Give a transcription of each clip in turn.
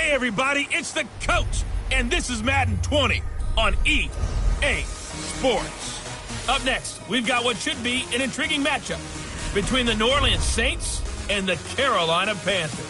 Hey everybody, it's the coach, and this is Madden 20 on EA Sports. Up next, we've got what should be an intriguing matchup between the New Orleans Saints and the Carolina Panthers.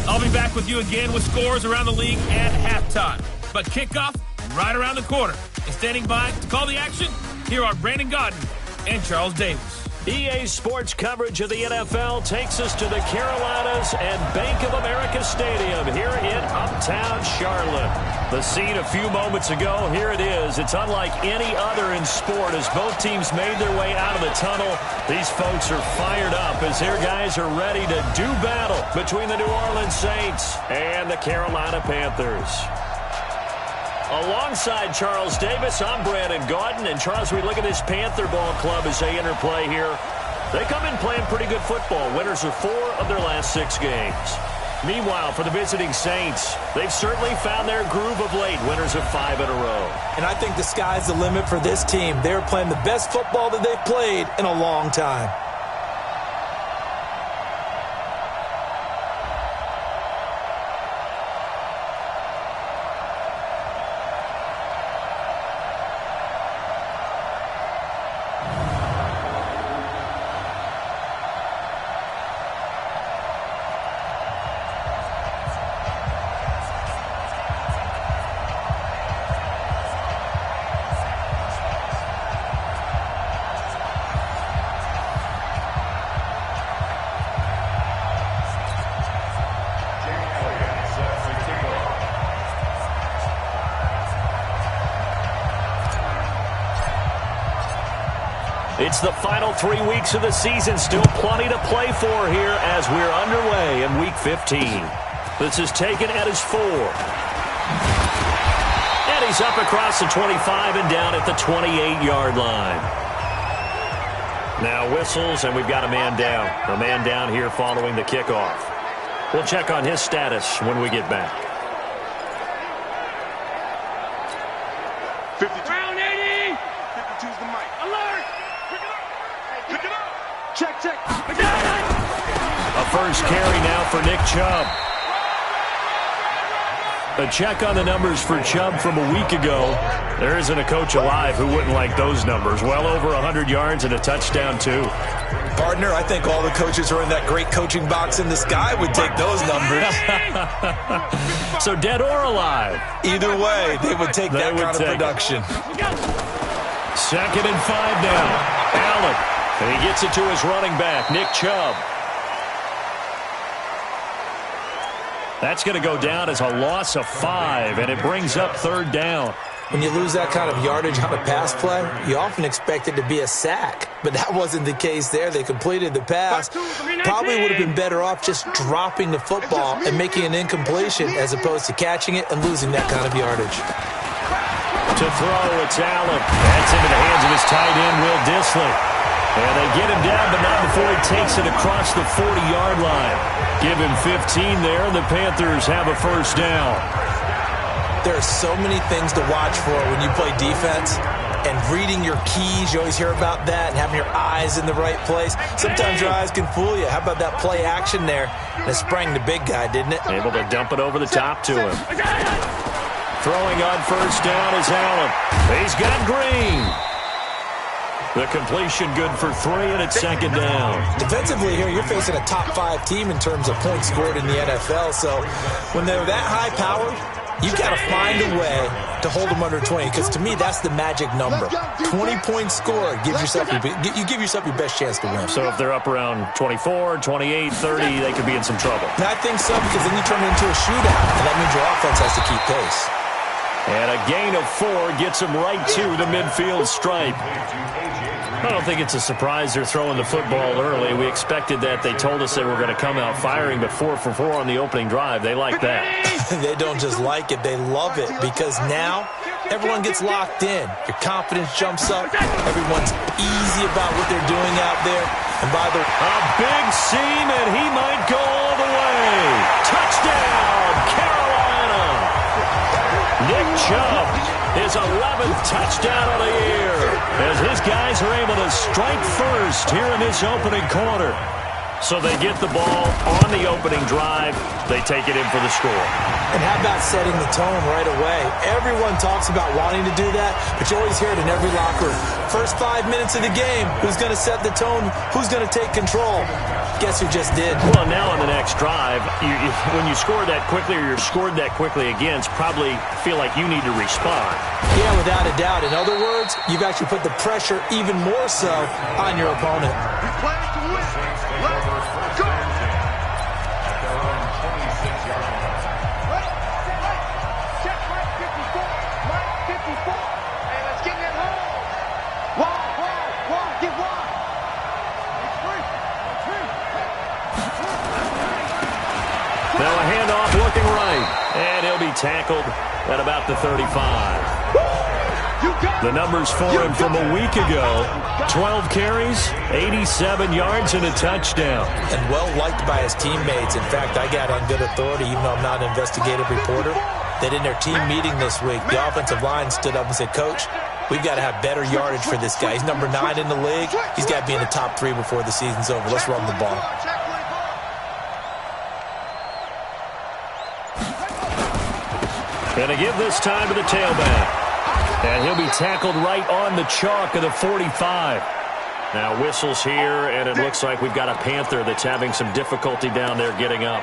I'll be back with you again with scores around the league at halftime. But kickoff right around the corner. And standing by to call the action, here are Brandon Godden and Charles Davis. EA Sports coverage of the NFL takes us to the Carolinas and Bank of America Stadium here in uptown Charlotte. The scene a few moments ago, here it is. It's unlike any other in sport as both teams made their way out of the tunnel. These folks are fired up as their guys are ready to do battle between the New Orleans Saints and the Carolina Panthers. Alongside Charles Davis, I'm Brandon Gaudin. And Charles, we look at this Panther ball club as they enter play here. They come in playing pretty good football. Winners of 4 of their last 6 games. Meanwhile, for the visiting Saints, they've certainly found their groove of late. Winners of 5 in a row. And I think the sky's the limit for this team. They're playing the best football that they've played in a long time. It's the final 3 weeks of the season. Still plenty to play for here as we're underway in Week 15. This is taken at his 4. And he's up across the 25 and down at the 28-yard line. Now whistles, and we've got a man down. A man down here following the kickoff. We'll check on his status when we get back. 52. Round 80. 52's the mic. Alert. Pick it up. Check. A first carry now for Nick Chubb. A check on the numbers for Chubb from a week ago. There isn't a coach alive who wouldn't like those numbers. Well over 100 yards and a touchdown, too. Partner, I think all the coaches who are in that great coaching box in the sky would take those numbers. So dead or alive? Either way, they would take that kind of production. 2nd and 5 now. Allen. And he gets it to his running back, Nick Chubb. That's going to go down as a loss of 5, and it brings up 3rd down. When you lose that kind of yardage on a pass play, you often expect it to be a sack. But that wasn't the case there. They completed the pass. Probably would have been better off just dropping the football and making an incompletion as opposed to catching it and losing that kind of yardage. To throw, it's Allen. That's into the hands of his tight end, Will Dissly. And they get him down, but not before he takes it across the 40-yard line. Give him 15 there, and the Panthers have a first down. There are so many things to watch for when you play defense. And reading your keys, you always hear about that, and having your eyes in the right place. Sometimes your eyes can fool you. How about that play action there? And it sprang the big guy, didn't it? Able to dump it over the top to him. Throwing on first down is Allen. He's got Green. The completion good for 3, and it's 2nd down. Defensively here, you're facing a top 5 team in terms of points scored in the NFL. So when they're that high-powered, you've got to find a way to hold them under 20, because to me, that's the magic number. 20 points scored, you give yourself your best chance to win. So if they're up around 24, 28, 30, they could be in some trouble. And I think so, because then you turn it into a shootout, and that means your offense has to keep pace. And a gain of 4 gets them right to the midfield stripe. I don't think it's a surprise they're throwing the football early. We expected that. They told us they were going to come out firing, but 4 for 4 on the opening drive. They like that. They don't just like it, they love it, because now everyone gets locked in. Your confidence jumps up. Everyone's easy about what they're doing out there. And by the way, a big seam, and he might go all the way. Touchdown, Carolina. Nick Chubb, his 11th touchdown of the year, as his guys are able to strike first here in this opening quarter. So they get the ball on the opening drive. They take it in for the score. And how about setting the tone right away? Everyone talks about wanting to do that, but you always hear it in every locker room. First 5 minutes of the game, who's going to set the tone? Who's going to take control? Guess who just did? Well, now on the next drive, when you score that quickly or you're scored that quickly against, probably feel like you need to respond. Yeah, without a doubt. In other words, you've actually put the pressure even more so on your opponent. We play to win. Let's go. Check right 54. Right 54. Hey, let's get that home. Wide. Get wide. Now a handoff looking right. And he'll be tackled at about the 35. The numbers for him from a week ago: 12 carries, 87 yards, and a touchdown. And well-liked by his teammates. In fact, I got on good authority, even though I'm not an investigative reporter, that in their team meeting this week, the offensive line stood up and said, Coach, we've got to have better yardage for this guy. He's number 9 in the league. He's got to be in the top 3 before the season's over. Let's run the ball. And to give this time to the tailback. And he'll be tackled right on the chalk of the 45. Now whistles here, and it looks like we've got a Panther that's having some difficulty down there getting up.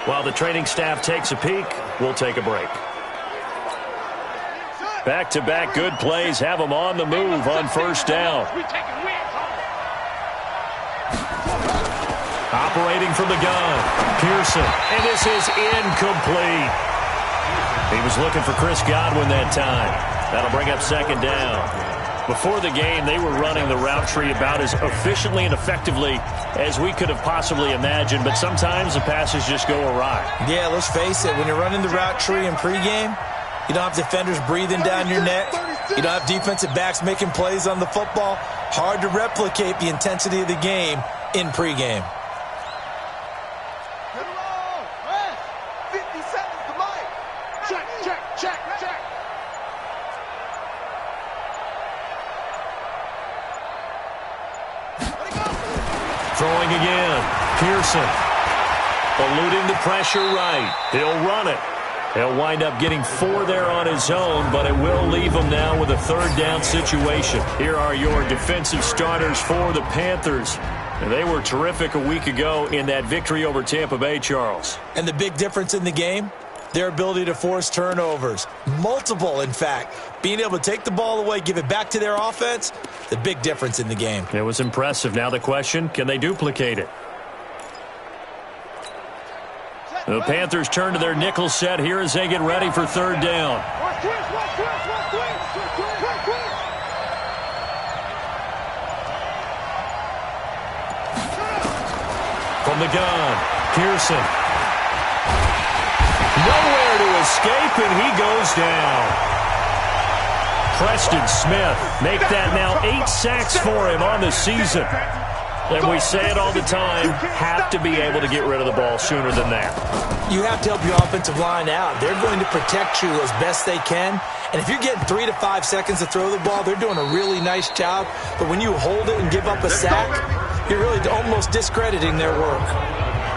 While the training staff takes a peek, we'll take a break. Back-to-back good plays have them on the move on first down. Operating from the gun, Pearson, and this is incomplete. He was looking for Chris Godwin that time. That'll bring up second down. Before the game, they were running the route tree about as efficiently and effectively as we could have possibly imagined, but sometimes the passes just go awry. Yeah, let's face it, when you're running the route tree in pregame, you don't have defenders breathing down your neck. You don't have defensive backs making plays on the football. Hard to replicate the intensity of the game in pregame. 50 seconds to Mike. Check. Throwing again. Pearson. Eluding the pressure right. He'll run it. He'll wind up getting 4 there on his own, but it will leave him now with a third down situation. Here are your defensive starters for the Panthers. And they were terrific a week ago in that victory over Tampa Bay, Charles. And the big difference in the game? Their ability to force turnovers. Multiple, in fact. Being able to take the ball away, give it back to their offense, the big difference in the game. It was impressive. Now the question, can they duplicate it? The Panthers turn to their nickel set here as they get ready for third down. From the gun, Pearson. Nowhere to escape, and he goes down. Preston Smith make that now 8 sacks for him on the season. And we say it all the time, have to be able to get rid of the ball sooner than that. You have to help your offensive line out. They're going to protect you as best they can. And if you're getting 3 to 5 seconds to throw the ball, they're doing a really nice job. But when you hold it and give up a sack, you're really almost discrediting their work.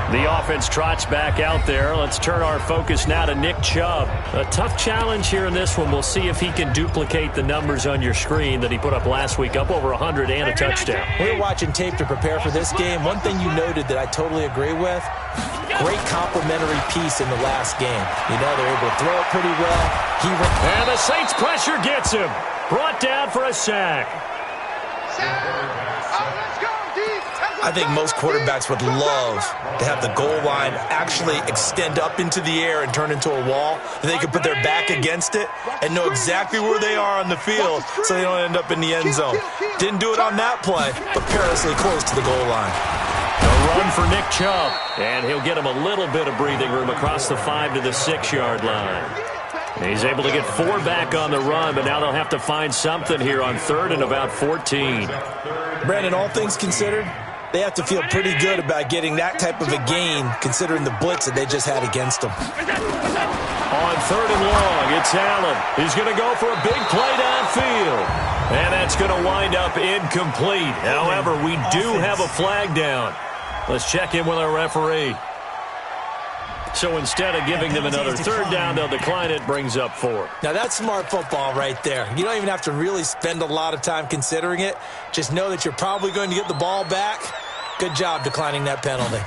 The offense trots back out there. Let's turn our focus now to Nick Chubb. A tough challenge here in this one. We'll see if he can duplicate the numbers on your screen that he put up last week, up over 100 and a touchdown. We were watching tape to prepare for this game. One thing you noted that I totally agree with, great complimentary piece in the last game. You know, they're able to throw it pretty well. And the Saints pressure gets him. Brought down for a sack. I think most quarterbacks would love to have the goal line actually extend up into the air and turn into a wall. And they can put their back against it and know exactly where they are on the field so they don't end up in the end zone. Didn't do it on that play, but perilously close to the goal line. A run for Nick Chubb, and he'll get him a little bit of breathing room across the 5 to the 6-yard line. He's able to get 4 back on the run, but now they'll have to find something here on 3rd and about 14. Brandon, all things considered, they have to feel pretty good about getting that type of a gain, considering the blitz that they just had against them. On 3rd and long, it's Allen. He's going to go for a big play downfield. And that's going to wind up incomplete. However, we do have a flag down. Let's check in with our referee. So instead of giving them another third down, they'll decline it, brings up 4. Now, that's smart football right there. You don't even have to really spend a lot of time considering it. Just know that you're probably going to get the ball back. Good job declining that penalty.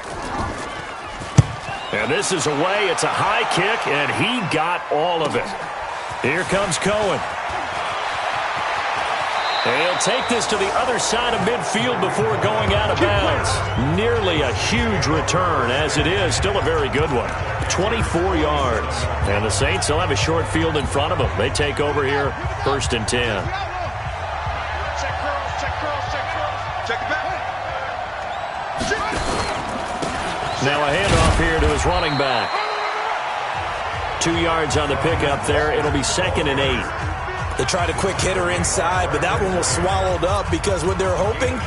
And this is away. It's a high kick, and he got all of it. Here comes Cohen. He'll take this to the other side of midfield before going out of bounds. Nearly a huge return, as it is. Still a very good one. 24 yards. And the Saints will have a short field in front of them. They take over here, 1st and 10. Check curls, check curls, check curls. Check it back. Now a handoff here to his running back. 2 yards on the pickup there. It'll be 2nd and 8. They tried a quick hitter inside, but that one was swallowed up because what they're hoping,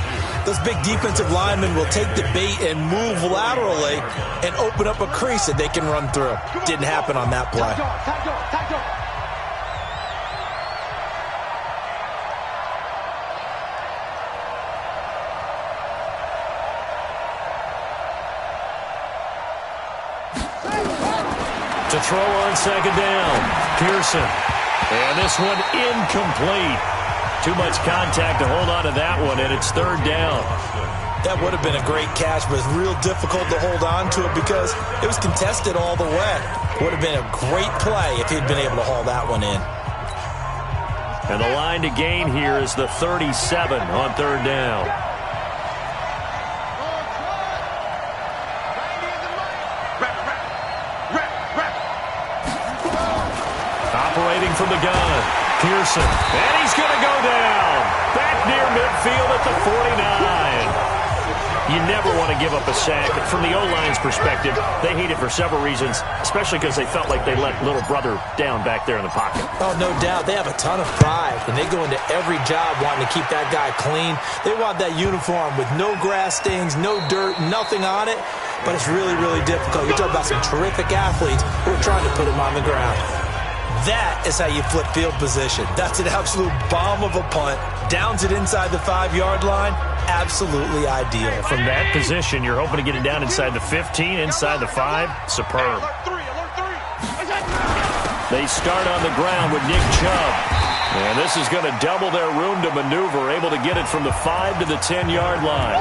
those big defensive linemen will take the bait and move laterally and open up a crease that they can run through. Didn't happen on that play. To throw on 2nd down, Pearson. And this one incomplete. Too much contact to hold on to that one, and it's 3rd down. That would have been a great catch, but it's real difficult to hold on to it because it was contested all the way. Would have been a great play if he'd been able to haul that one in. And the line to gain here is the 37 on 3rd down. Operating from the gun, Pearson, and he's going to go down. Back near midfield at the 49. You never want to give up a sack. From the O-line's perspective, they hate it for several reasons, especially because they felt like they let little brother down back there in the pocket. Oh, no doubt. They have a ton of pride, and they go into every job wanting to keep that guy clean. They want that uniform with no grass stains, no dirt, nothing on it, but it's really, really difficult. You're talking about some terrific athletes who are trying to put him on the ground. That is how you flip field position. That's an absolute bomb of a punt. Downs it inside the 5-yard line. Absolutely ideal. From that position, you're hoping to get it down inside the 15, inside the 5. Superb. They start on the ground with Nick Chubb. And this is going to double their room to maneuver, able to get it from the 5 to the 10-yard line.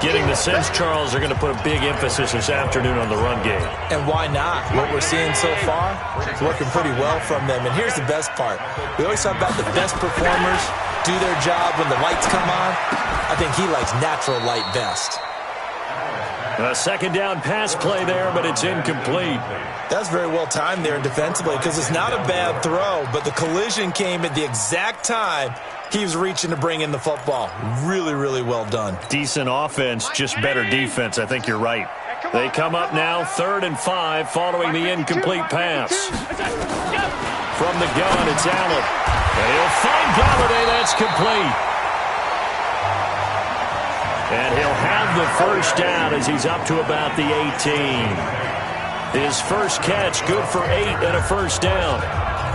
Getting the sense, Charles, are going to put a big emphasis this afternoon on the run game. And why not? What we're seeing so far is working pretty well from them. And here's the best part. We always talk about the best performers do their job when the lights come on. I think he likes natural light best. A 2nd down pass play there, but it's incomplete. That's very well timed there defensively because it's not a bad throw, but the collision came at the exact time he was reaching to bring in the football. Really, really well done. Decent offense, just better defense. I think you're right. They come up now 3rd and 5 following the incomplete pass. From the gun, it's Allen. And he'll find Galladay. That's complete. And he'll have the 1st down as he's up to about the 18. His first catch, good for 8 and a 1st down.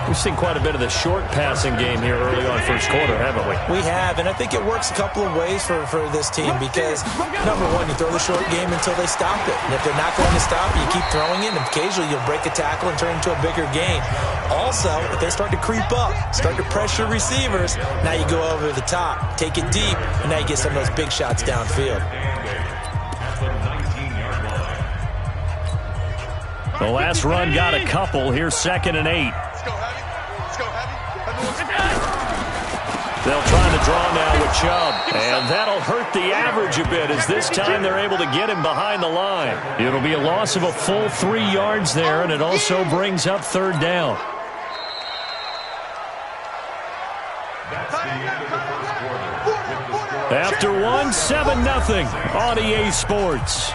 We've seen quite a bit of the short passing game here early on 1st quarter, haven't we? We have, and I think it works a couple of ways for this team because, number one, you throw the short game until they stop it. And if they're not going to stop it, you keep throwing it, and occasionally you'll break a tackle and turn it into a bigger gain. Also, if they start to creep up, start to pressure receivers, now you go over the top, take it deep, and now you get some of those big shots downfield. The last run got a couple. Here's 2nd and 8. They'll try to draw now with Chubb. And that'll hurt the average a bit as this time they're able to get him behind the line. It'll be a loss of a full 3 yards there, and it also brings up 3rd down. After one, 7-0 on EA Sports.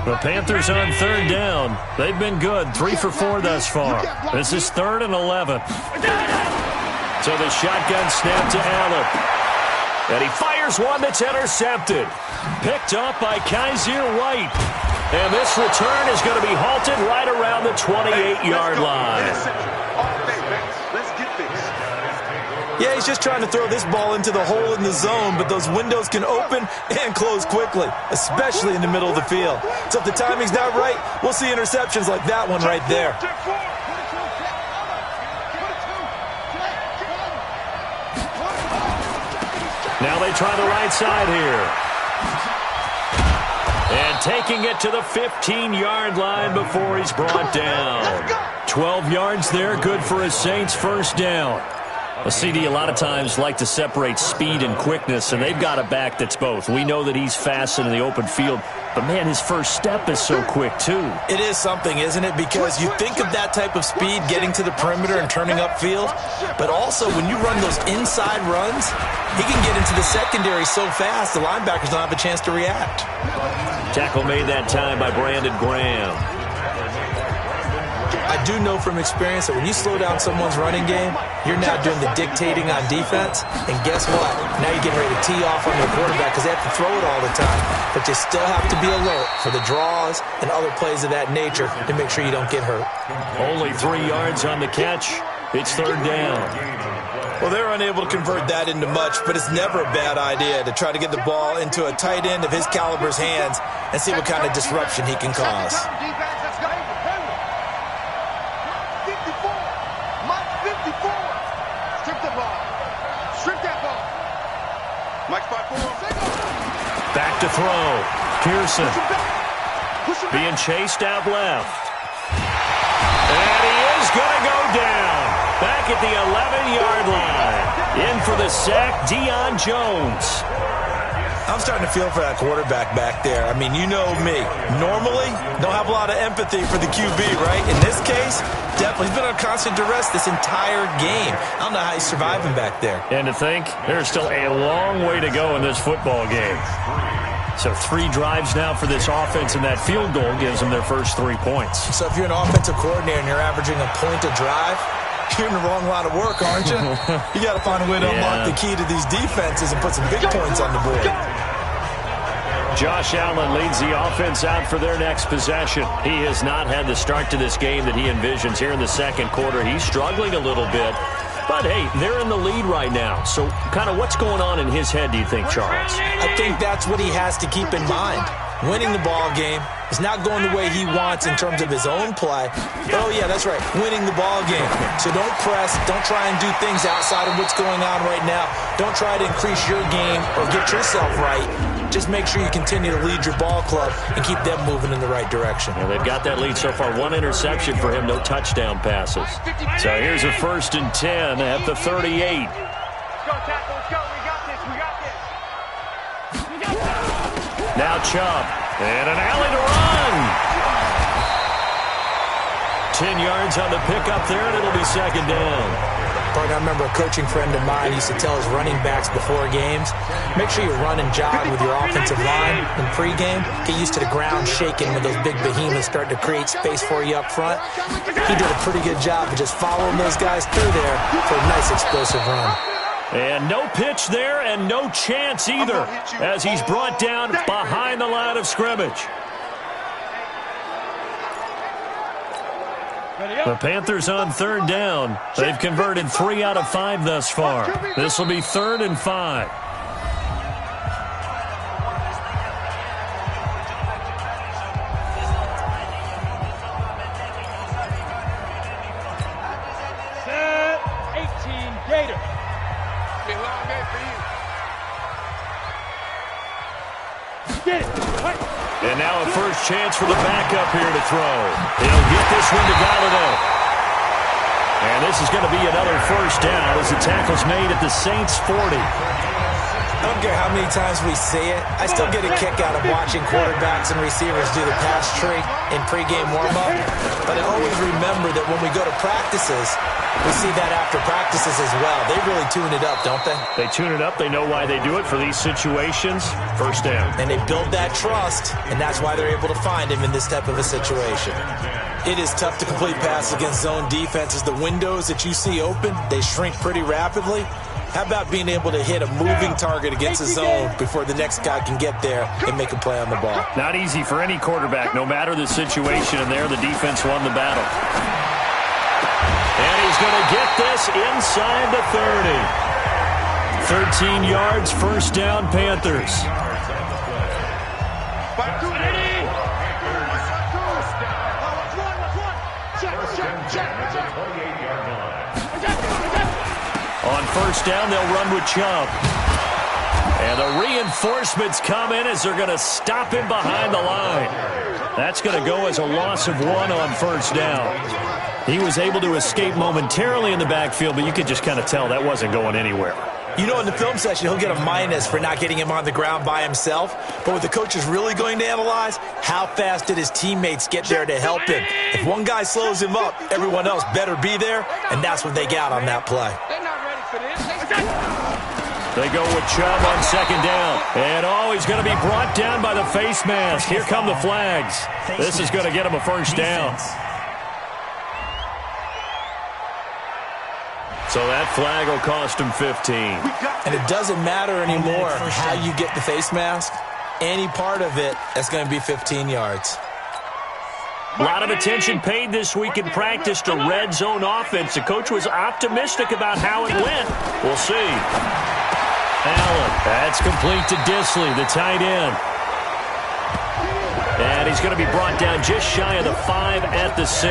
The Panthers on 3rd down. They've been good, 3 for 4 thus far. This is 3rd and 11. So the shotgun snap to Allen. And he fires one that's intercepted. Picked up by Kaiser White. And this return is going to be halted right around the 28-yard line. Yeah, he's just trying to throw this ball into the hole in the zone, but those windows can open and close quickly, especially in the middle of the field. So if the timing's not right, we'll see interceptions like that one right there. Now they try the right side here. And taking it to the 15-yard line before he's brought down. 12 yards there, good for a Saints first down. A CD a lot of times like to separate speed and quickness, and they've got a back that's both. We know that he's fast in the open field, but, man, his first step is so quick, too. It is something, isn't it? Because you think of that type of speed getting to the perimeter and turning upfield, but also when you run those inside runs, he can get into the secondary so fast the linebackers don't have a chance to react. Tackle made that time by Brandon Graham. I do know from experience that when you slow down someone's running game, you're now doing the dictating on defense. And guess what? Now you're getting ready to tee off on your quarterback because they have to throw it all the time. But you still have to be alert for the draws and other plays of that nature to make sure you don't get hurt. Only 3 yards on the catch. It's third down. Well, they're unable to convert that into much, but it's never a bad idea to try to get the ball into a tight end of his caliber's hands and see what kind of disruption he can cause. Back to throw. Pearson being chased out left. And he is going to go down. Back at the 11-yard line. In for the sack, Deion Jones. I'm starting to feel for that quarterback back there. I mean, you know me. Normally, don't have a lot of empathy for the QB, right? In this case, definitely. He's been under constant duress this entire game. I don't know how he's surviving back there. And to think, there's still a long way to go in this football game. So 3 drives now for this offense, and that field goal gives them their first 3 points. So if you're an offensive coordinator and you're averaging a point a drive, you're in the wrong line of work, aren't you? You got to find a way to unlock the key to these defenses and put some big points on the board. Josh Allen leads the offense out for their next possession. He has not had the start to this game that he envisions here in the second quarter. He's struggling a little bit. But, hey, they're in the lead right now. So kind of what's going on in his head, do you think, Charles? I think that's what he has to keep in mind. Winning the ball game is not going the way he wants in terms of his own play. But, oh, yeah, that's right, winning the ball game. So don't press. Don't try and do things outside of what's going on right now. Don't try to increase your game or get yourself right. Just make sure you continue to lead your ball club and keep them moving in the right direction. Well, they've got that lead so far. 1 interception for him, no touchdown passes. So here's a 1st and 10 at the 38. Let's go, tackle. Let's go. We got this. We got this. Now Chubb. And an alley to run. 10 yards on the pickup there, and it'll be second down. I remember a coaching friend of mine used to tell his running backs before games, make sure you run and jog with your offensive line in pregame. Get used to the ground shaking when those big behemoths start to create space for you up front. He did a pretty good job of just following those guys through there for a nice explosive run. And no pitch there and no chance either as he's brought down behind the line of scrimmage. The Panthers on third down. They've converted 3 out of 5 thus far. This will be 3rd and 5. Set 18 Gators. Be a long day for you. Get it. And now a first chance for the backup here to throw. He'll get this one to Galladay. And this is going to be another first down as the tackle's made at the Saints' 40. I don't care how many times we see it. I still get a kick out of watching quarterbacks and receivers do the pass tree in pregame warm-up. But I always remember that when we go to practices, we see that after practices as well. They really tune it up, don't they? They tune it up. They know why they do it for these situations. First down. And they build that trust, and that's why they're able to find him in this type of a situation. It is tough to complete passes against zone defenses. The windows that you see open, they shrink pretty rapidly. How about being able to hit a moving target against a zone before the next guy can get there and make a play on the ball? Not easy for any quarterback, no matter the situation, and there the defense won the battle. And he's going to get this inside the 30. 13 yards, first down, Panthers. On first down, they'll run with Chubb. And the reinforcements come in as they're going to stop him behind the line. That's going to go as a loss of 1 on first down. He was able to escape momentarily in the backfield, but you could just kind of tell that wasn't going anywhere. You know, in the film session, he'll get a minus for not getting him on the ground by himself. But what the coach is really going to analyze, how fast did his teammates get there to help him? If one guy slows him up, everyone else better be there, and that's what they got on that play. They're not ready for this. They go with Chubb on second down. And, he's going to be brought down by the face mask. Here come the flags. This is going to get him a first down. So that flag will cost him 15. And it doesn't matter anymore how you get the face mask. Any part of it, that's going to be 15 yards. A lot of attention paid this week in practice to red zone offense. The coach was optimistic about how it went. We'll see. Allen, that's complete to Disley, the tight end. And he's going to be brought down just shy of the 5 at the 6.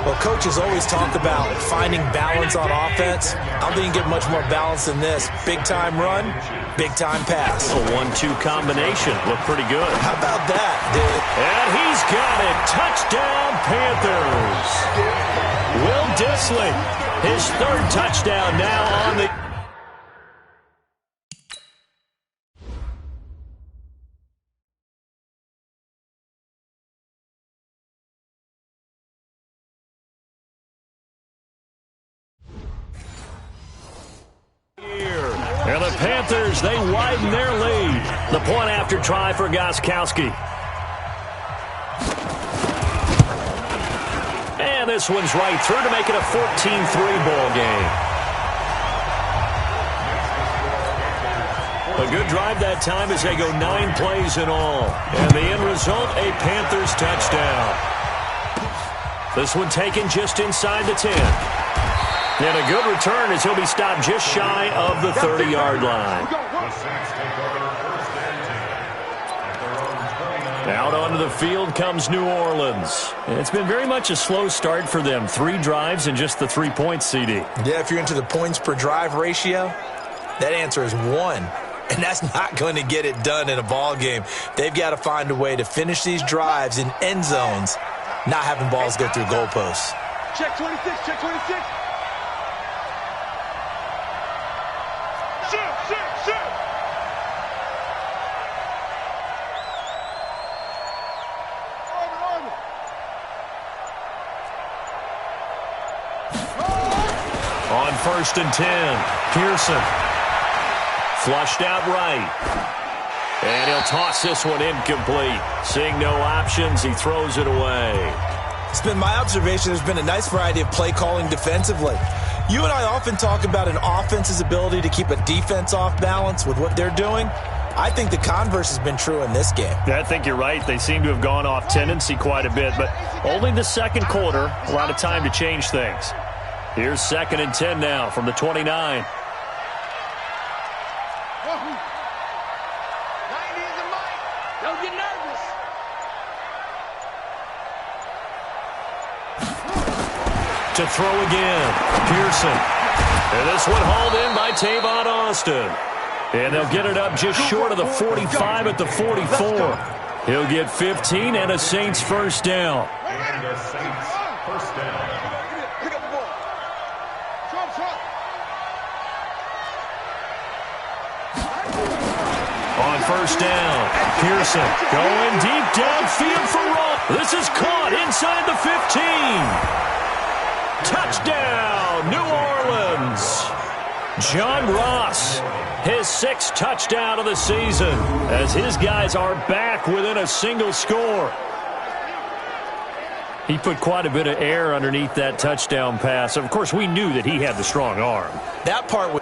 Well, coaches always talk about finding balance on offense. I don't think you can get much more balance than this. Big-time run, big-time pass. A 1-2 combination. Looked pretty good. How about that, dude? And he's got it. Touchdown, Panthers. Will Disley, his 3rd touchdown now on the... And the Panthers, they widen their lead. The point after try for Gostkowski. And this one's right through to make it a 14-3 ball game. A good drive that time as they go 9 plays in all. And the end result, a Panthers touchdown. This one taken just inside the 10. And a good return as he'll be stopped just shy of the 30-yard line. Out onto the field comes New Orleans. It's been very much a slow start for them. 3 drives and just the 3 points, CD. Yeah, if you're into the points per drive ratio, that answer is 1. And that's not going to get it done in a ball game. They've got to find a way to finish these drives in end zones, not having balls go through goalposts. Check 26, check 26. On 1st and 10, Pearson. Flushed out right. And he'll toss this one incomplete. Seeing no options, he throws it away. It's been my observation there's been a nice variety of play calling defensively. You and I often talk about an offense's ability to keep a defense off balance with what they're doing. I think the converse has been true in this game. I think you're right. They seem to have gone off tendency quite a bit, but only the second quarter, a lot of time to change things. Here's 2nd and 10 now from the 29. 90 is a mic. Don't get nervous. To throw again, Pearson. And this one hauled in by Tavon Austin. And they'll get it up just short of the 45 at the 44. He'll get 15 and a Saints first down. And a Saints first down. Pick up the ball. On first down, Pearson going deep downfield for Roll. This is caught inside the 15. Touchdown, New Orleans. John Ross, his 6th touchdown of the season, as his guys are back within a single score. He put quite a bit of air underneath that touchdown pass. Of course, we knew that he had the strong arm. That part was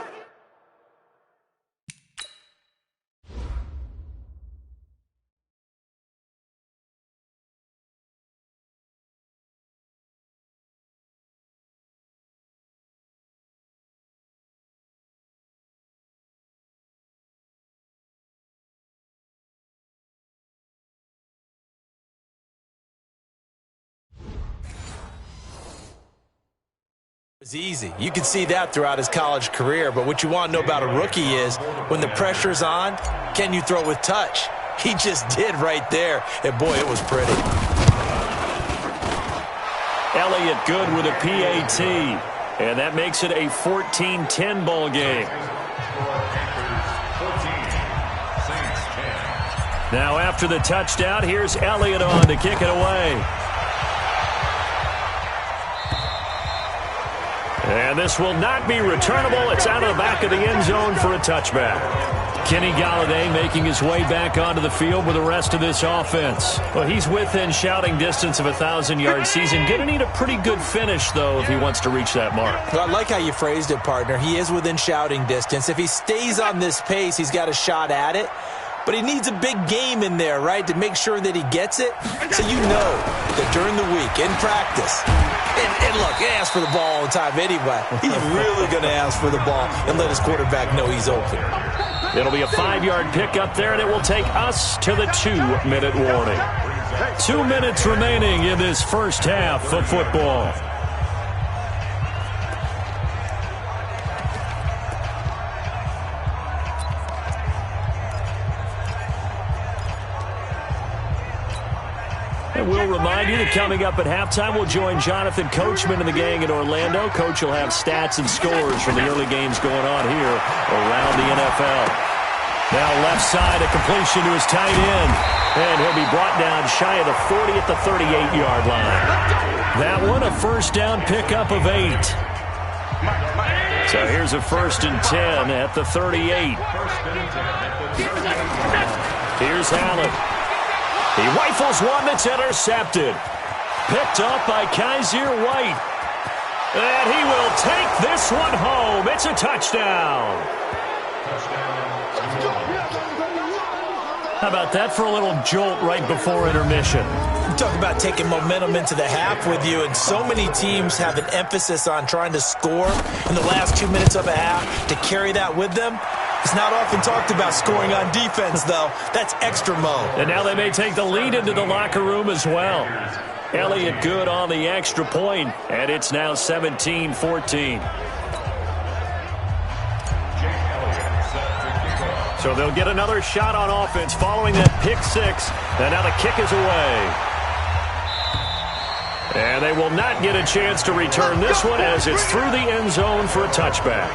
It's easy. You can see that throughout his college career, but what you want to know about a rookie is when the pressure's on, can you throw with touch? He just did right there, and boy, it was pretty. Elliott good with a PAT, and that makes it a 14-10 ball game. Now after the touchdown, here's Elliott on to kick it away. And this will not be returnable. It's out of the back of the end zone for a touchback. Kenny Golladay making his way back onto the field with the rest of this offense. Well, he's within shouting distance of a 1,000-yard season. Going to need a pretty good finish, though, if he wants to reach that mark. Well, I like how you phrased it, partner. He is within shouting distance. If he stays on this pace, he's got a shot at it. But he needs a big game in there, right, to make sure that he gets it. So you know that during the week, in practice, and look, he asks for the ball all the time anyway. He's really going to ask for the ball and let his quarterback know he's open. It'll be a 5-yard pickup there, and it will take us to the 2-minute warning. 2 minutes remaining in this first half of football. And we'll remind you that coming up at halftime, we'll join Jonathan Coachman and the gang in Orlando. Coach will have stats and scores from the early games going on here around the NFL. Now left side, a completion to his tight end. And he'll be brought down shy of the 40 at the 38-yard line. That one, a first down pickup of 8. So here's a 1st and 10 at the 38. Here's Allen. He rifles one that's intercepted. Picked up by Kaiser White. And he will take this one home. It's a touchdown. How about that for a little jolt right before intermission? Talk about taking momentum into the half with you, and so many teams have an emphasis on trying to score in the last 2 minutes of a half to carry that with them. It's not often talked about scoring on defense, though. That's extra mode. And now they may take the lead into the locker room as well. Elliott good on the extra point, and it's now 17-14. So they'll get another shot on offense following that pick 6. And now the kick is away. And they will not get a chance to return this one as it's through the end zone for a touchback.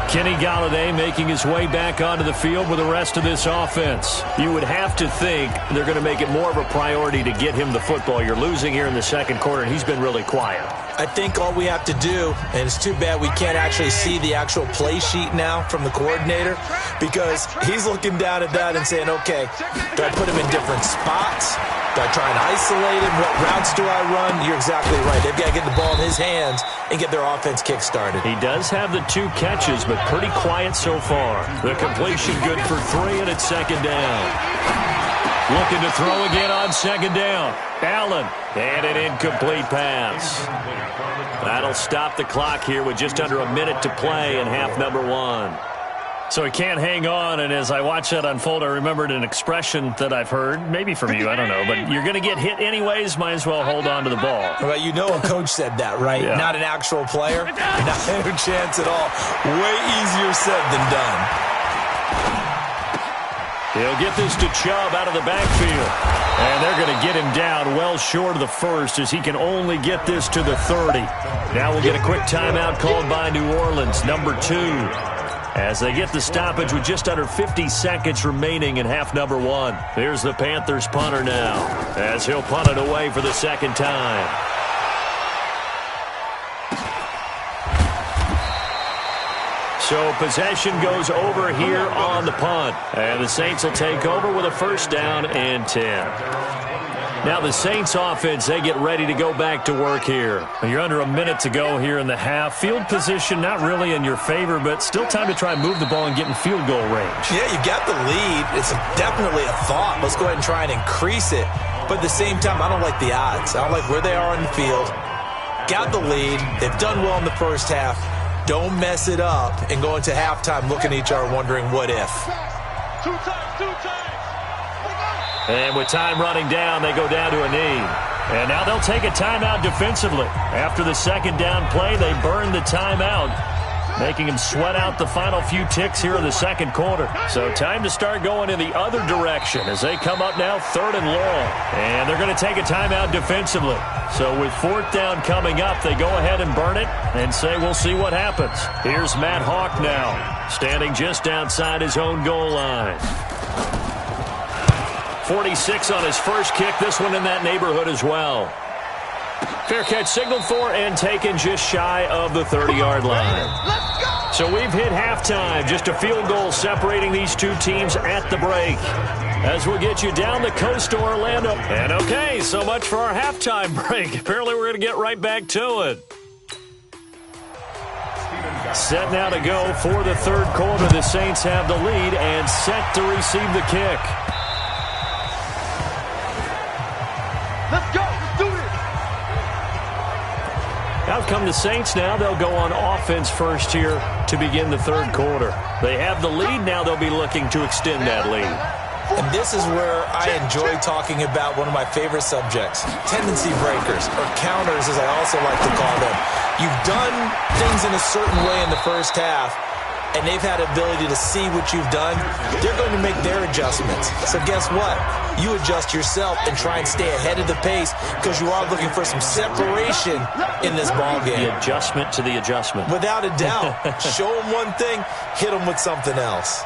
Kenny Golladay making his way back onto the field with the rest of this offense. You would have to think they're going to make it more of a priority to get him the football. You're losing here in the second quarter, and he's been really quiet. I think all we have to do, and it's too bad we can't actually see the actual play sheet now from the coordinator, because he's looking down at that and saying, okay, do I put him in different spots? Do I try and isolate him? What routes do I run? You're exactly right. They've got to get the ball in his hands and get their offense kick-started. He does have the 2 catches, but pretty quiet so far. The completion good for 3, and it's second down. Looking to throw again on second down. Allen, and an incomplete pass. That'll stop the clock here with just under a minute to play in half number 1. So he can't hang on, and as I watch that unfold, I remembered an expression that I've heard, maybe from you, I don't know, but you're going to get hit anyways, might as well hold on to the ball. Well, you know a coach said that, right? Yeah. Not an actual player. Not a chance at all. Way easier said than done. He'll get this to Chubb out of the backfield. And they're going to get him down well short of the 1st as he can only get this to the 30. Now we'll get a quick timeout called by New Orleans, number 2. As they get the stoppage with just under 50 seconds remaining in half number 1. Here's the Panthers punter now as he'll punt it away for the second time. So possession goes over here on the punt. And the Saints will take over with a 1st down and 10. Now the Saints offense, they get ready to go back to work here. You're under a minute to go here in the half. Field position not really in your favor, but still time to try and move the ball and get in field goal range. Yeah, you've got the lead. It's definitely a thought. Let's go ahead and try and increase it. But at the same time, I don't like the odds. I don't like where they are on the field. Got the lead. They've done well in the first half. Don't mess it up and go into halftime looking at each other wondering what if. 2 times. And with time running down, they go down to a knee. And now they'll take a timeout defensively. After the second down play, they burn the timeout, making him sweat out the final few ticks here in the second quarter. So time to start going in the other direction as they come up now 3rd and long. And they're going to take a timeout defensively. So with 4th down coming up, they go ahead and burn it and say we'll see what happens. Here's Matt Hawk now, standing just outside his own goal line. 46 on his first kick, this one in that neighborhood as well. Fair catch signaled for and taken just shy of the 30-yard line. So we've hit halftime. Just a field goal separating these two teams at the break. As we'll get you down the coast to Orlando. And okay, so much for our halftime break. Apparently we're going to get right back to it. Set now to go for the third quarter. The Saints have the lead and set to receive the kick. Let's go. Let's do this. Out come the Saints now. They'll go on offense first here to begin the third quarter. They have the lead. Now they'll be looking to extend that lead. And this is where I enjoy talking about one of my favorite subjects, tendency breakers, or counters as I also like to call them. You've done things in a certain way in the first half, and they've had the ability to see what you've done. They're going to make their adjustments. So guess what? You adjust yourself and try and stay ahead of the pace because you are looking for some separation in this ball game. The adjustment to the adjustment. Without a doubt. Show them one thing, hit them with something else.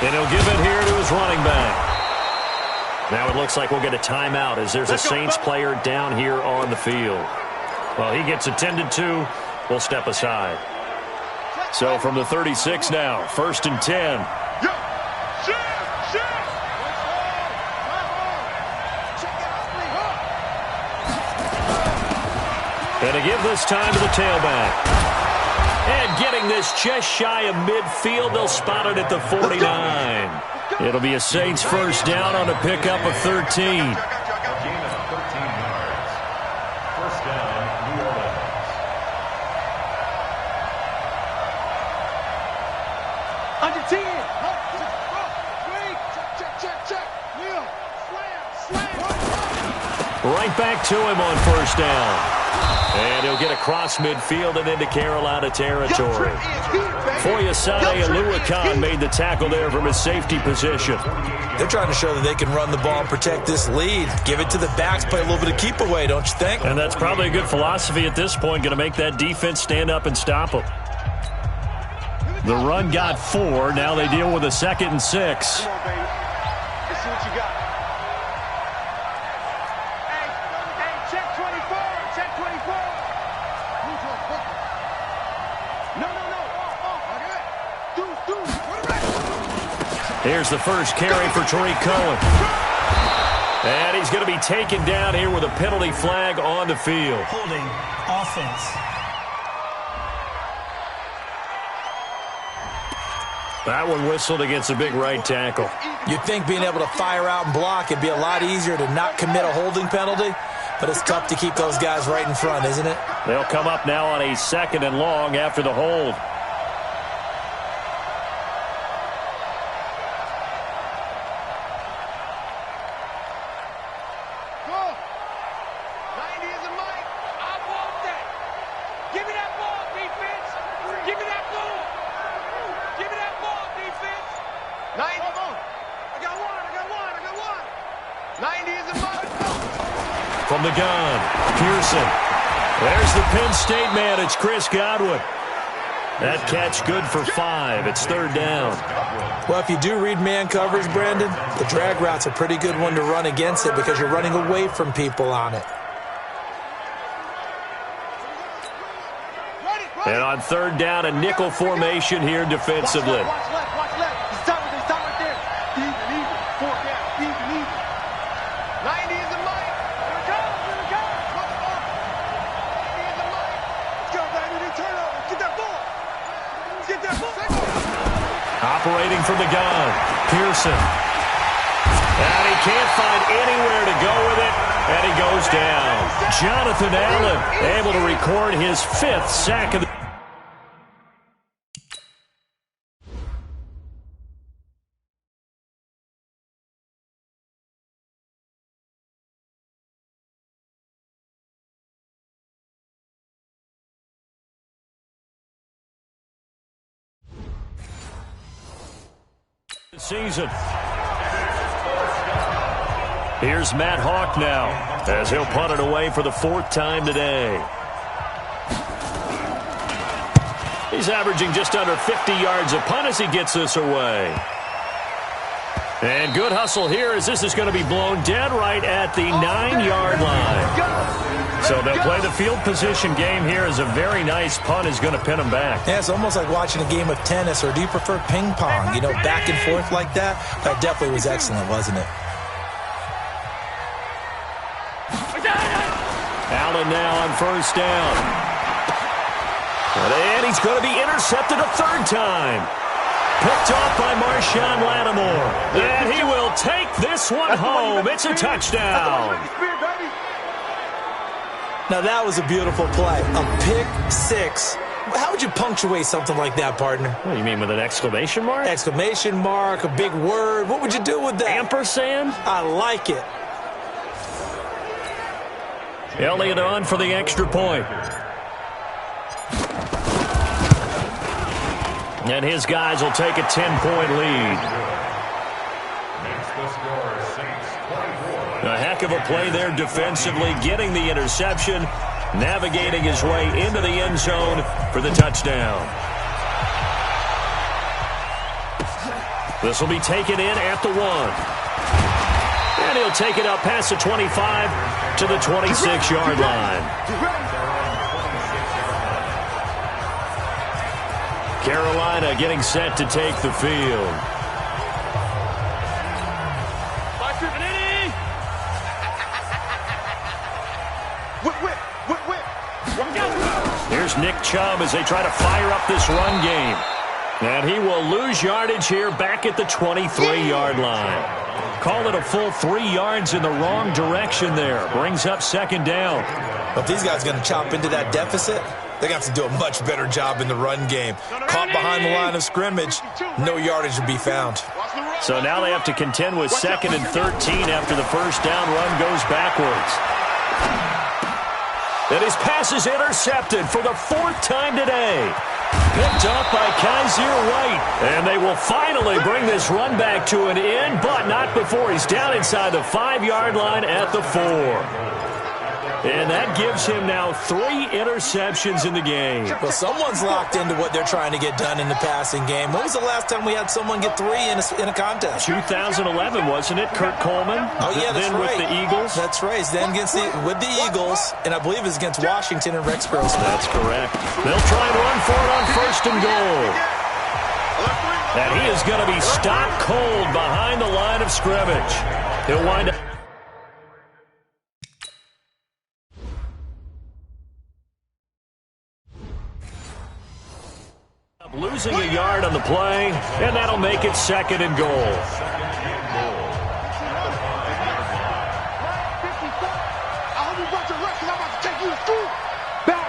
And he'll give it here to his running back. Now it looks like we'll get a timeout as there's a Saints player down here on the field. Well, he gets attended to. We'll step aside. So from the 36 now, 1st and 10. And to give this time to the tailback. And getting this just shy of midfield, they'll spot it at the 49. It'll be a Saints first down on a pickup of 13. Under 10. Check. Right back to him on first down. And he'll get across midfield and into Carolina territory. Foyesade Aluakan made the tackle there from his safety position. They're trying to show that they can run the ball and protect this lead. Give it to the backs, play a little bit of keep away, don't you think? And that's probably a good philosophy at this point, going to make that defense stand up and stop them. The run got 4. Now they deal with a 2nd and 6. Come on, baby. Let's see what you got. Hey, check 24. Check 24. No. Here's the first carry for Tariq Cohen. And he's going to be taken down here with a penalty flag on the field. Holding offense. That one whistled against a big right tackle. You'd think being able to fire out and block it'd be a lot easier to not commit a holding penalty, but it's tough to keep those guys right in front, isn't it? They'll come up now on a 2nd and long after the hold. From the gun, Pearson. There's the Penn State man. It's Chris Godwin. That catch good for 5. It's 3rd down. Well, if you do read man coverage, Brandon, the drag route's a pretty good one to run against it because you're running away from people on it. And on 3rd down, a nickel formation here defensively. Watch left. Stop right there. Even. 4 down. Even. 90 is the mic. Here it comes. 90 is the mic. Let's go, baby. Turnover. Get that ball. Operating from the gun, Pearson. And he can't find anywhere to go with it, and he goes down. Jonathan Allen able to record his 5th sack of the Season. Here's Matt Hawk now as he'll punt it away for the 4th time today. He's averaging just under 50 yards a punt as he gets this away. And good hustle here as this is going to be blown dead right at the 9-yard line. So they'll play the field position game here as a very nice punt is going to pin them back. Yeah, it's almost like watching a game of tennis, or do you prefer ping pong? You know, back and forth like that? That definitely was excellent, wasn't it? Allen now on 1st down. And he's going to be intercepted a 3rd time. Picked off by Marshawn Lattimore. And he will take this one home. It's a touchdown. Now that was a beautiful play. A pick 6. How would you punctuate something like that, partner? What do you mean, with an exclamation mark? Exclamation mark, a big word. What would you do with that? Ampersand? I like it. Elliott on for the extra point. And his guys will take a 10-point lead. A heck of a play there defensively, getting the interception, navigating his way into the end zone for the touchdown. This will be taken in at the 1. And he'll take it up past the 25 to the 26-yard line. Carolina getting set to take the field. Here's Nick Chubb as they try to fire up this run game. And he will lose yardage here back at the 23-yard line. Call it a full 3 yards in the wrong direction there. Brings up 2nd down. Well, if these guys are going to chop into that deficit, they're going to have to do a much better job in the run game. Caught behind the line of scrimmage, no yardage to be found. So now they have to contend with 2nd and 13 after the 1st down run goes backwards. And his pass is intercepted for the 4th time today. Picked up by Kaiser White. And they will finally bring this run back to an end, but not before he's down inside the 5-yard line at the 4. And that gives him now 3 interceptions in the game. Well, someone's locked into what they're trying to get done in the passing game. When was the last time we had someone get 3 in a contest? 2011, wasn't it? Kurt Coleman? Oh, yeah, that's then right. with the Eagles? That's right. Then with the Eagles, and I believe it's against Washington and Rex Grossman. That's correct. They'll try and run for it on 1st and goal. And he is going to be stopped cold behind the line of scrimmage. He'll wind up losing a yard on the play, and that'll make it 2nd and goal. I hope you brought your rest, because I'm about to take you to school. Back.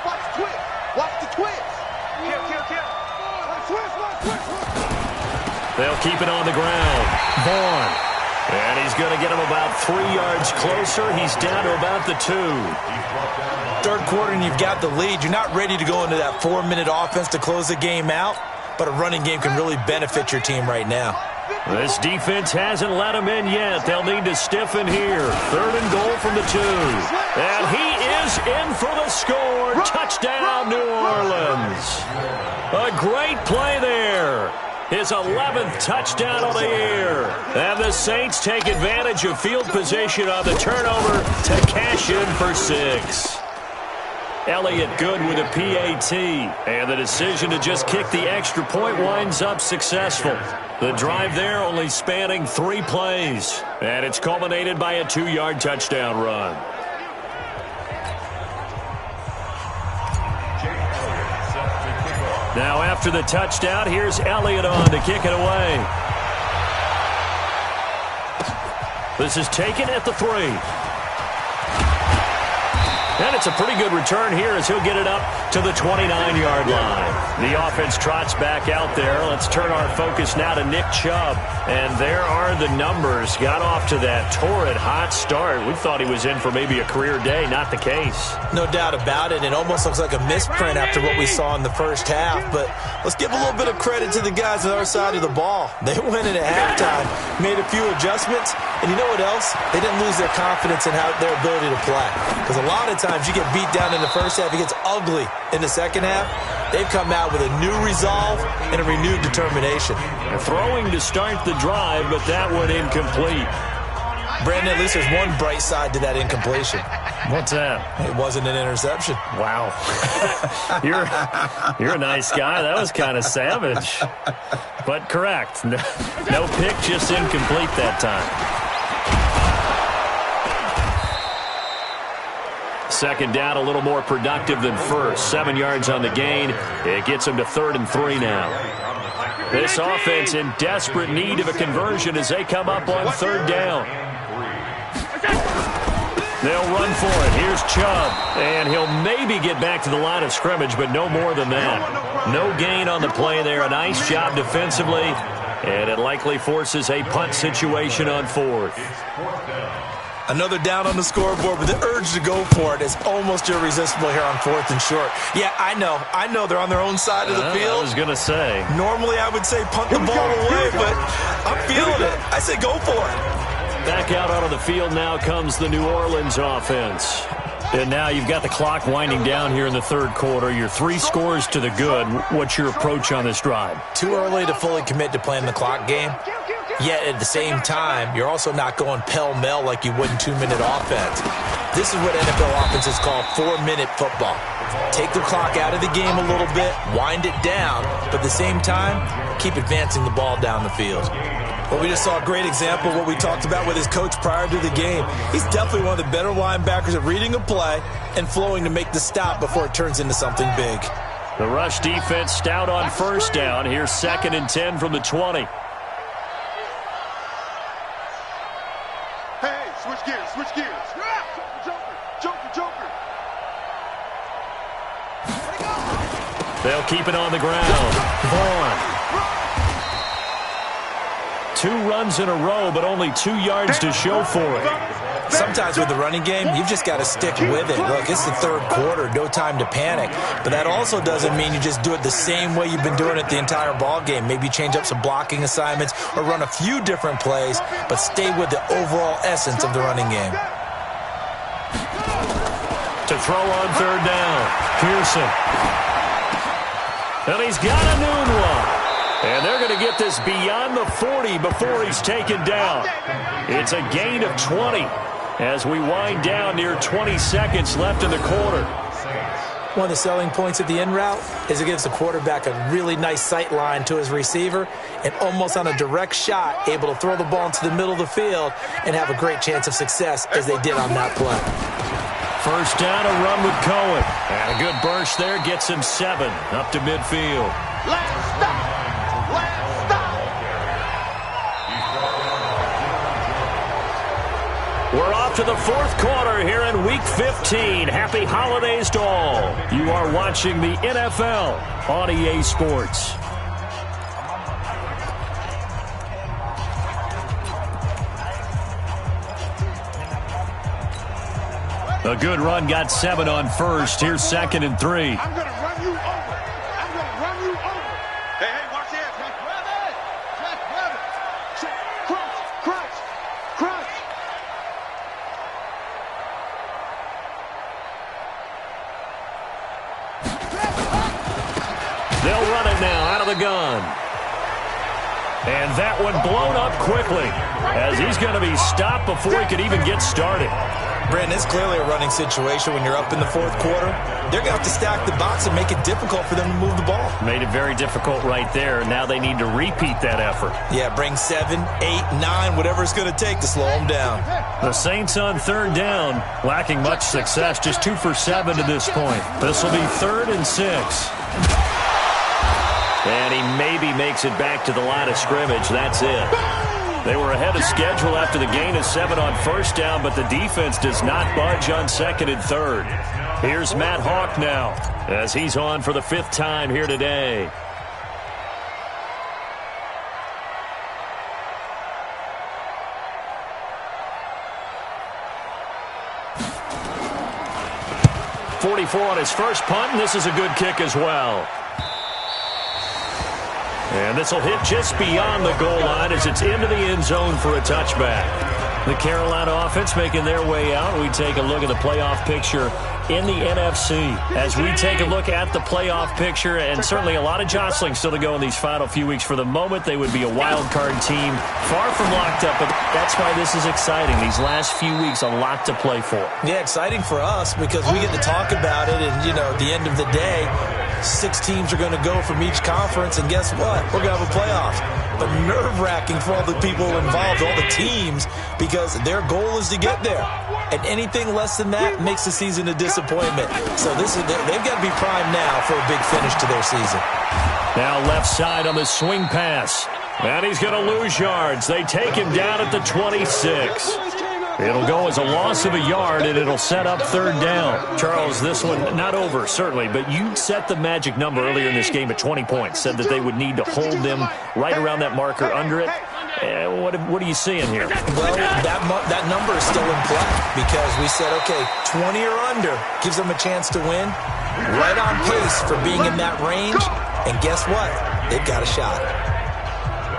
Watch the twist. Watch the twist. Kill. Twist. They'll keep it on the ground. Vaughn. And he's going to get him about 3 yards closer. He's down to about the 2. 3rd quarter and you've got the lead. You're not ready to go into that 4-minute offense to close the game out, but a running game can really benefit your team right now. This defense hasn't let him in yet. They'll need to stiffen here. 3rd and goal from the 2. And he is in for the score. Touchdown, New Orleans. A great play there. His 11th touchdown of the year. And the Saints take advantage of field position on the turnover to cash in for 6. Elliott good with a PAT. And the decision to just kick the extra point winds up successful. The drive there only spanning 3 plays. And it's culminated by a 2-yard touchdown run. Now after the touchdown, here's Elliott on to kick it away. This is taken at the 3. And it's a pretty good return here as he'll get it up to the 29-yard line. The offense trots back out there. Let's turn our focus now to Nick Chubb. And there are the numbers. Got off to that torrid hot start. We thought he was in for maybe a career day. Not the case. No doubt about it. It almost looks like a misprint after what we saw in the first half. But let's give a little bit of credit to the guys on our side of the ball. They went in at halftime, made a few adjustments, and you know what else? They didn't lose their confidence in their ability to play. Because a lot of times you get beat down in the first half, it gets ugly in the second half. They've come out with a new resolve and a renewed determination. Throwing to start the drive, but that one incomplete. Brandon, at least there's one bright side to that incompletion. What's that? It wasn't an interception. Wow. You're a nice guy. That was kind of savage. But correct. No pick, just incomplete that time. Second down, a little more productive than first. 7 yards on the gain. It gets them to 3rd and 3 now. This offense in desperate need of a conversion as they come up on 3rd down. They'll run for it. Here's Chubb. And he'll maybe get back to the line of scrimmage, but no more than that. No gain on the play there. A nice job defensively. And it likely forces a punt situation on 4th. Another down on the scoreboard, but the urge to go for it is almost irresistible here on 4th and short. Yeah, I know they're on their own side of the field. I was going to say. Normally I would say punt the ball away, but I'm feeling it. I say go for it. Back out onto the field now comes the New Orleans offense. And now you've got the clock winding down here in the 3rd quarter. You're 3 scores to the good. What's your approach on this drive? Too early to fully commit to playing the clock game. Yet at the same time, you're also not going pell-mell like you would in 2-minute offense. This is what NFL offenses call 4-minute football. Take the clock out of the game a little bit, wind it down, but at the same time, keep advancing the ball down the field. Well, we just saw a great example of what we talked about with his coach prior to the game. He's definitely one of the better linebackers at reading a play and flowing to make the stop before it turns into something big. The rush defense stout on 1st down. Here's 2nd and 10 from the 20. Hey, switch gears, switch gears. Joker. They'll keep it on the ground. Vaughn. 2 runs in a row, but only 2 yards to show for it. Sometimes with the running game, you've just got to stick with it. Look, it's the 3rd quarter, no time to panic. But that also doesn't mean you just do it the same way you've been doing it the entire ball game. Maybe change up some blocking assignments or run a few different plays, but stay with the overall essence of the running game. To throw on 3rd down, Pearson. And he's got a noon one. And they're going to get this beyond the 40 before he's taken down. It's a gain of 20 as we wind down near 20 seconds left in the quarter. One of the selling points of the in route is it gives the quarterback a really nice sight line to his receiver and almost on a direct shot able to throw the ball into the middle of the field and have a great chance of success as they did on that play. 1st down, a run with Cohen. And a good burst there gets him 7 up to midfield. Last stop. We're off to the 4th quarter here in Week 15. Happy holidays to all. You are watching the NFL on EA Sports. A good run got 7 on 1st. Here's 2nd and 3. I'm going to run you over. Hey, watch this. Just grab it. Crunch. They'll run it now out of the gun. And that one blown up quickly as he's going to be stopped before he could even get started. Brandon, it's clearly a running situation when you're up in the 4th quarter. They're going to have to stack the box and make it difficult for them to move the ball. Made it very difficult right there. Now they need to repeat that effort. Yeah, bring 7, 8, 9, whatever it's going to take to slow them down. The Saints on 3rd down, lacking much success, just 2 for 7 to this point. This will be 3rd and 6. And he maybe makes it back to the line of scrimmage. That's it. They were ahead of schedule after the gain of 7 on first down, but the defense does not budge on second and third. Here's Matt Hawk now as he's on for the 5th time here today. .44 on his first punt, and this is a good kick as well. And this will hit just beyond the goal line as it's into the end zone for a touchback. The Carolina offense making their way out. We take a look at the playoff picture in the NFC. As we take a look at the playoff picture, and certainly a lot of jostling still to go in these final few weeks. For the moment, they would be a wild card team, far from locked up, but that's why this is exciting. These last few weeks, a lot to play for. Yeah, exciting for us because we get to talk about it, and, at the end of the day, 6 teams are going to go from each conference, and guess what? We're going to have a playoff. But nerve-wracking for all the people involved, all the teams, because their goal is to get there. And anything less than that makes the season a disappointment. So they've got to be primed now for a big finish to their season. Now left side on the swing pass. And he's going to lose yards. They take him down at the 26. It'll go as a loss of a yard, and it'll set up 3rd down. Charles, this one not over, certainly, but you set the magic number earlier in this game at 20 points, said that they would need to hold them right around that marker under it. What are you seeing here? Well, that number is still in play because we said, okay, 20 or under gives them a chance to win. Right on pace for being in that range, and guess what? They've got a shot.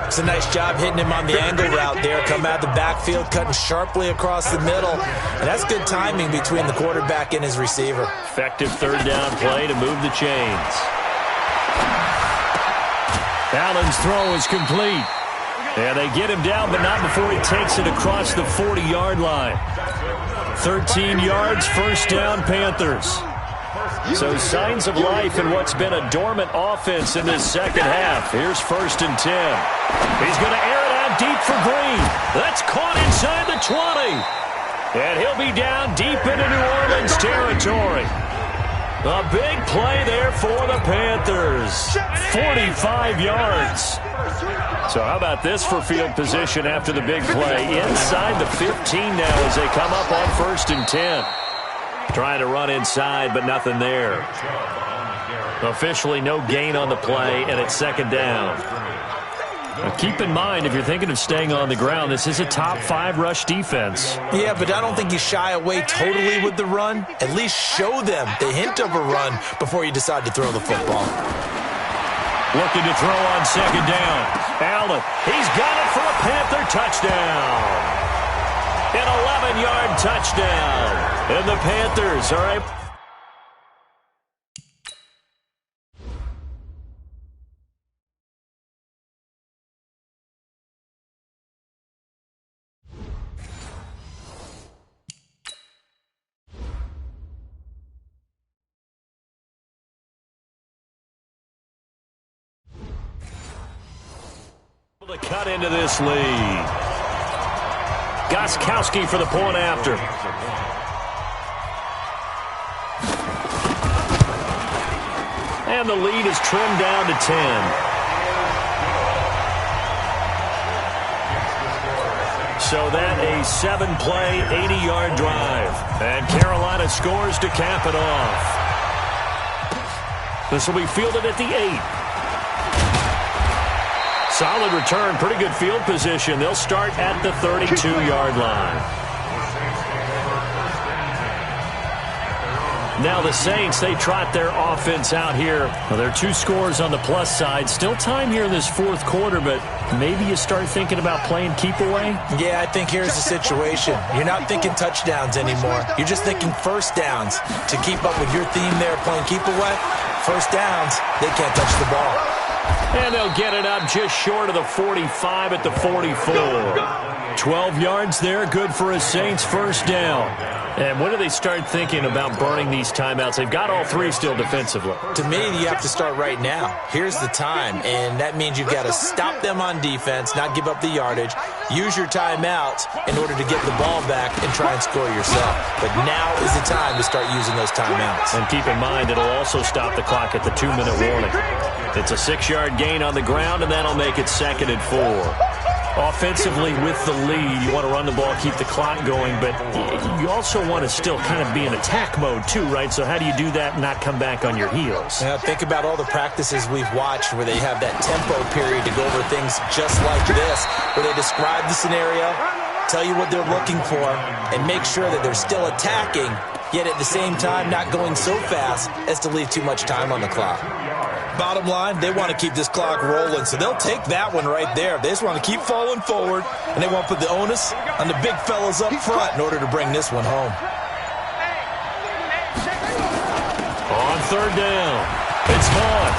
It's a nice job hitting him on the angle route there. Come out of the backfield, cutting sharply across the middle. And that's good timing between the quarterback and his receiver. Effective 3rd down play to move the chains. Allen's throw is complete. And they get him down, but not before he takes it across the 40-yard line. 13 yards, 1st down, Panthers. So signs of life in what's been a dormant offense in this second half. Here's 1st and 10. He's going to air it out deep for Green. That's caught inside the 20. And he'll be down deep into New Orleans territory. A big play there for the Panthers. 45 yards. So how about this for field position after the big play? Inside the 15 now as they come up on 1st and 10. Trying to run inside, but nothing there. Officially no gain on the play, and it's 2nd down. Now keep in mind, if you're thinking of staying on the ground, this is a top 5 rush defense. Yeah, but I don't think you shy away totally with the run. At least show them the hint of a run before you decide to throw the football. Looking to throw on 2nd down. Allen, he's got it for a Panther touchdown. An 11-yard touchdown. And the Panthers are able to cut into this lead. Gostkowski for the point after. And the lead is trimmed down to 10. So that a 7-play, 80-yard drive. And Carolina scores to cap it off. This will be fielded at the 8. Solid return, pretty good field position. They'll start at the 32-yard line. Now the Saints, they trot their offense out here. Well, there are 2 scores on the plus side. Still time here in this 4th quarter, but maybe you start thinking about playing keep away? Yeah, I think here's the situation. You're not thinking touchdowns anymore. You're just thinking 1st downs. To keep up with your theme there, playing keep away, 1st downs, they can't touch the ball. And they'll get it up just short of the 45 at the 44. 12 yards there, good for a Saints 1st down. And when do they start thinking about burning these timeouts? They've got all 3 still defensively. To me, you have to start right now. Here's the time, and that means you've got to stop them on defense, not give up the yardage, use your timeouts in order to get the ball back and try and score yourself. But now is the time to start using those timeouts. And keep in mind, it'll also stop the clock at the 2-minute warning. It's a 6-yard gain on the ground, and that'll make it 2nd and 4. Offensively with the lead, you want to run the ball, keep the clock going, but you also want to still kind of be in attack mode too, right? So how do you do that and not come back on your heels? Yeah, think about all the practices we've watched where they have that tempo period to go over things just like this, where they describe the scenario, tell you what they're looking for, and make sure that they're still attacking, yet at the same time not going so fast as to leave too much time on the clock. Bottom line, they want to keep this clock rolling, so they'll take that one right there. They just want to keep falling forward, and they want to put the onus on the big fellas up front in order to bring this one home. On third down, it's Vaughn.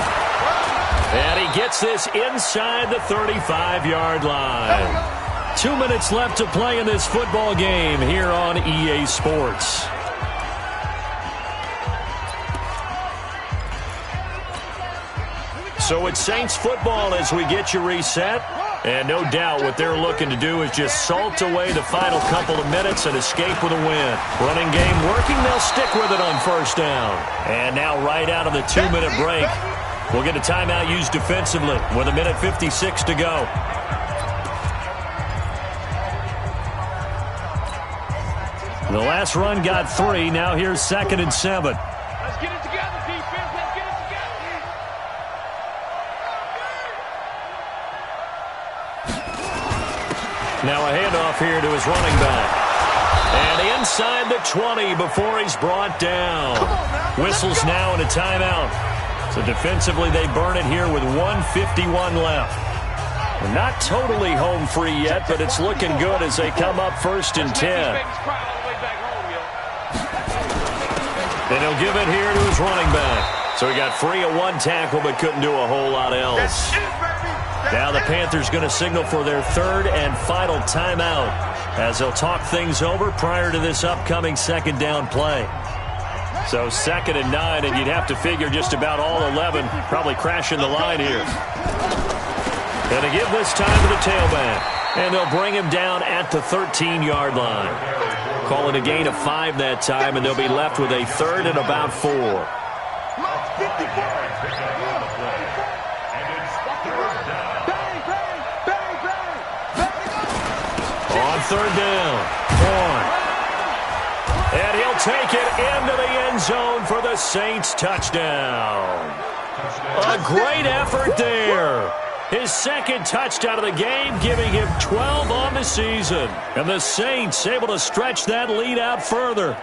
And he gets this inside the 35-yard line. 2 minutes left to play in this football game here on EA Sports. So it's Saints football as we get you reset. And no doubt what they're looking to do is just salt away the final couple of minutes and escape with a win. Running game working, they'll stick with it on first down. And now right out of the 2-minute break, we'll get a timeout used defensively with 1:56 to go. The last run got 3. Now here's 2nd and 7. Let's get it together, defense. Let's get it together. Now a handoff here to his running back. And inside the 20 before he's brought down. Whistles now and a timeout. So defensively they burn it here with 1:51 left. We're not totally home free yet, but it's looking good as they come up 1st and 10. And he'll give it here to his running back. So he got free of 1 tackle but couldn't do a whole lot else. Now the Panthers going to signal for their 3rd and final timeout as they'll talk things over prior to this upcoming 2nd down play. So 2nd and 9, and you'd have to figure just about all 11 probably crashing the line here. And to give this time to the tailback. And they'll bring him down at the 13-yard line. Call it a gain of 5 that time, and they'll be left with a 3rd and about 4. On 3rd down, Vaughn. And he'll take it into the end zone for the Saints touchdown. A great effort there. His 2nd touchdown of the game, giving him 12 on the season. And the Saints able to stretch that lead out further.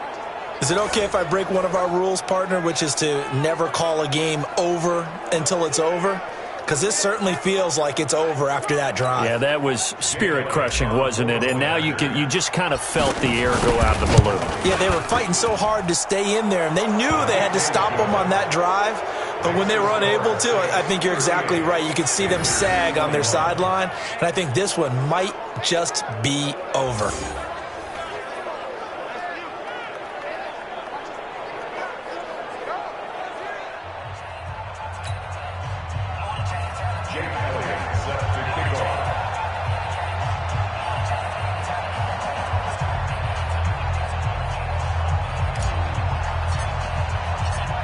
Is it okay if I break one of our rules, partner, which is to never call a game over until it's over? Because this certainly feels like it's over after that drive. Yeah, that was spirit-crushing, wasn't it? And now you just kind of felt the air go out of the balloon. Yeah, they were fighting so hard to stay in there, and they knew they had to stop them on that drive. But when they were unable to, I think you're exactly right. You could see them sag on their sideline, and I think this one might just be over.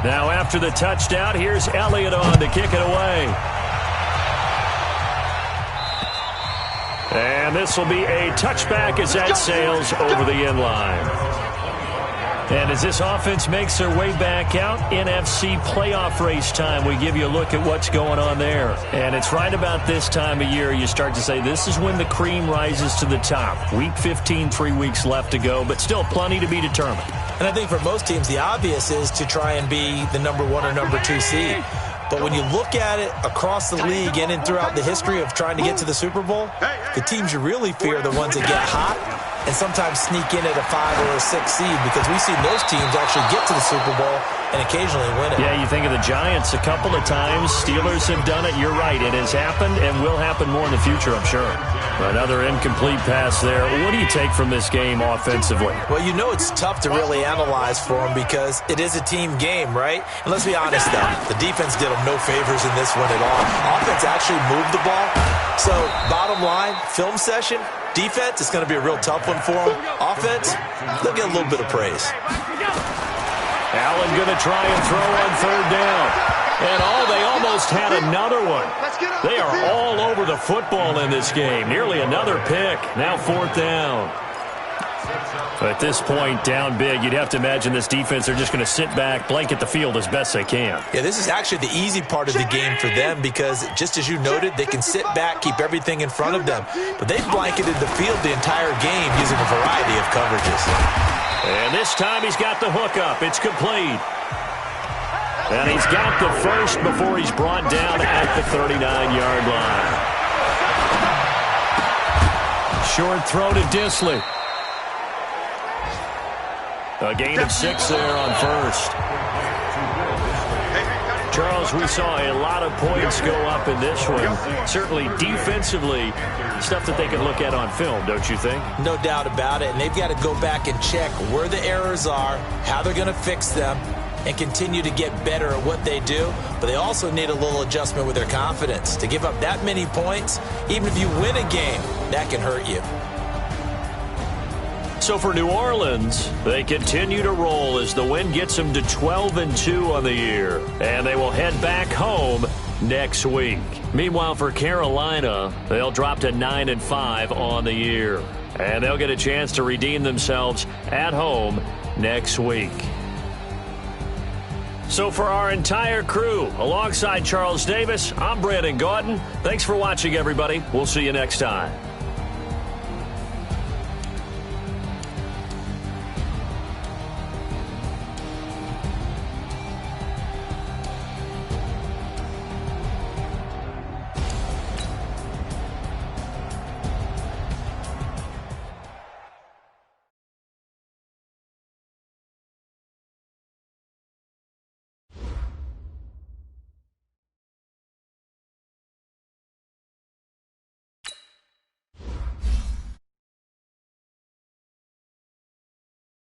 Now after the touchdown, here's Elliott on to kick it away. And this will be a touchback as that sails over the end line. And as this offense makes their way back out, NFC playoff race time, we give you a look at what's going on there. And it's right about this time of year you start to say this is when the cream rises to the top. Week 15, 3 weeks left to go, but still plenty to be determined. And I think for most teams, the obvious is to try and be the number 1 or number 2 seed. But when you look at it across the league and throughout the history of trying to get to the Super Bowl, the teams you really fear are the ones that get hot and sometimes sneak in at a 5 or a 6 seed, because we've seen those teams actually get to the Super Bowl and occasionally win it. Yeah, you think of the Giants a couple of times. Steelers have done it. You're right. It has happened and will happen more in the future, I'm sure. Another incomplete pass there. What do you take from this game offensively? Well, you know it's tough to really analyze for them because it is a team game, right? And let's be honest, though. The defense did them no favors in this one at all. Offense actually moved the ball. So, bottom line, film session, defense is going to be a real tough one for them. Offense, they'll get a little bit of praise. Allen going to try and throw on third down. And they almost had another one. They are all over the football in this game. Nearly another pick. Now fourth down. At this point, down big, you'd have to imagine this defense, they're just going to sit back, blanket the field as best they can. Yeah, this is actually the easy part of the game for them because, just as you noted, they can sit back, keep everything in front of them. But they've blanketed the field the entire game using a variety of coverages. And this time he's got the hook up. It's complete. And he's got the first before he's brought down at the 39-yard line. Short throw to Disley. A gain of 6 there on first. Charles, we saw a lot of points go up in this one. Certainly defensively, stuff that they can look at on film, don't you think? No doubt about it. And they've got to go back and check where the errors are, how they're going to fix them, and continue to get better at what they do. But they also need a little adjustment with their confidence. To give up that many points, even if you win a game, that can hurt you. So for New Orleans, they continue to roll as the win gets them to 12-2 on the year. And they will head back home next week. Meanwhile, for Carolina, they'll drop to 9-5 on the year. And they'll get a chance to redeem themselves at home next week. So for our entire crew, alongside Charles Davis, I'm Brandon Gaudin. Thanks for watching, everybody. We'll see you next time.